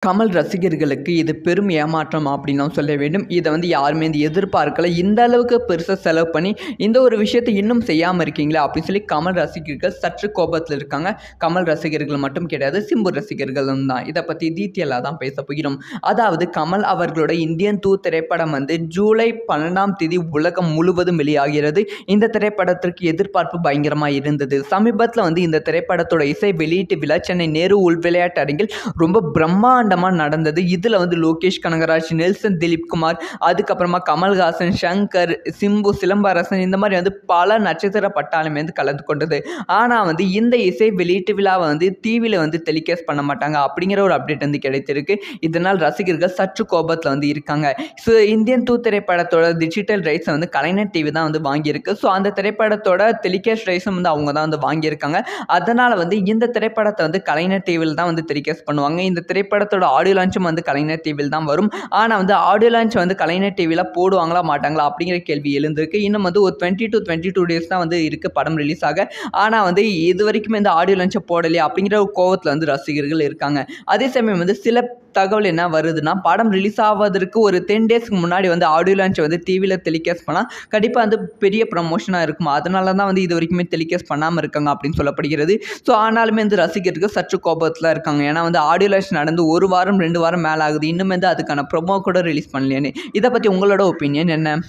கமல் ரசிகர்களுக்கு இது பெரும் ஏமாற்றம் அப்படின்னு தான் சொல்ல வேண்டும். இதை யாருமே எதிர்பார்க்கல. இந்த அளவுக்கு பெருசாக செலவு பண்ணி இந்த ஒரு விஷயத்தை இன்னும் செய்யாமல் இருக்கீங்களா அப்படின்னு சொல்லி கமல் ரசிகர்கள் சற்று கோபத்தில் இருக்காங்க. கமல் ரசிகர்கள் மட்டும் கிடையாது, சிம்பு ரசிகர்களும் தான். இதை பற்றி டீட்டெயிலாக தான் பேச போகிறோம். அதாவது கமல் அவர்களோட இந்தியன் 2 திரைப்படம் ஜூலை 12ஆம் தேதி உலகம் முழுவதும் வெளியாகிறது. இந்த திரைப்படத்திற்கு எதிர்பார்ப்பு பயங்கரமாக இருந்தது. சமீபத்தில் இந்த திரைப்படத்தோட இசை வெளியீட்டு விழா சென்னை நேரு உள் விளையாட்டு அரங்கில் ரொம்ப பிரம்மாண்டமாக நடந்தது. இதுல லோகேஷ் கனகராஜ், நெல்சன் திலீப்குமார், அதுக்கப்புறமா கமல்ஹாசன், சங்கர், சிம்பு, சிலம்பரசன், இந்த மாதிரி பல நட்சத்திர பட்டாளமே கலந்து கொண்டது. ஆனா இந்த இசை வெளியீட்டு விழாவை டிவியில டெலிகாஸ்ட் பண்ண மாட்டாங்க அப்படிங்கிற ஒரு அப்டேட் கிடைத்திருக்கு. இதனால் ரசிகர்கள் சற்று கோபத்தில் இருக்காங்க. ஸோ இந்தியன் 2 திரைப்படத்தோட டிஜிட்டல் ரைட்ஸ் கலைஞர் டிவி தான் வாங்கியிருக்கு. ஸோ அந்த திரைப்படத்தோட டெலிகாஸ்ட் ரைட்ஸும் அவங்க தான் வாங்கியிருக்காங்க. அதனால இந்த திரைப்படத்தை கலைஞர் டிவியில் தான் டெலிகாஸ்ட் பண்ணுவாங்க. இந்த திரைப்படத்தோட ஆடியோ லான்ச்சும் கலைஞர் டிவியில் தான் வரும். ஆனால் ஆடியோ லான்ச் கலைஞர் டிவியில் போடுவாங்களா மாட்டாங்களா அப்படிங்கிற கேள்வி எழுந்திருக்கு. இன்னும் ஒரு 20 to 22 டேஸ் தான் இருக்குது படம் ரிலீஸ் ஆக. ஆனால் இது வரைக்கும் இந்த ஆடியோ லான்ச்சை போடலையா அப்படிங்கிற ஒரு கோவத்தில் ரசிகர்கள் இருக்காங்க. அதே சமயம் சில தகவல் என்ன வருதுன்னா, படம் ரிலீஸ் ஆவதற்கு ஒரு 10 டேஸ்க்கு முன்னாடி ஆடியோ லான்ச் டிவியில் டெலிகாஸ்ட் பண்ணால் கண்டிப்பாக பெரிய ப்ரமோஷனாக இருக்கும். அதனால தான் இது வரைக்குமே டெலிகாஸ்ட் பண்ணாமல் இருக்காங்க அப்படின்னு சொல்லப்படுகிறது. ஸோ ஆனாலுமே ரசிகர்கள் சற்று கோபத்தில் இருக்காங்க. ஏன்னா ஆடியோ லான்ச் நடந்து 1 வாரம் 2 வாரம் மேலே ஆகுது. இன்னும் அதுக்கான ப்ரொமோ கூட ரிலீஸ் பண்ணலையே. இதை பற்றி உங்களோட ஒப்பீனியன் என்ன?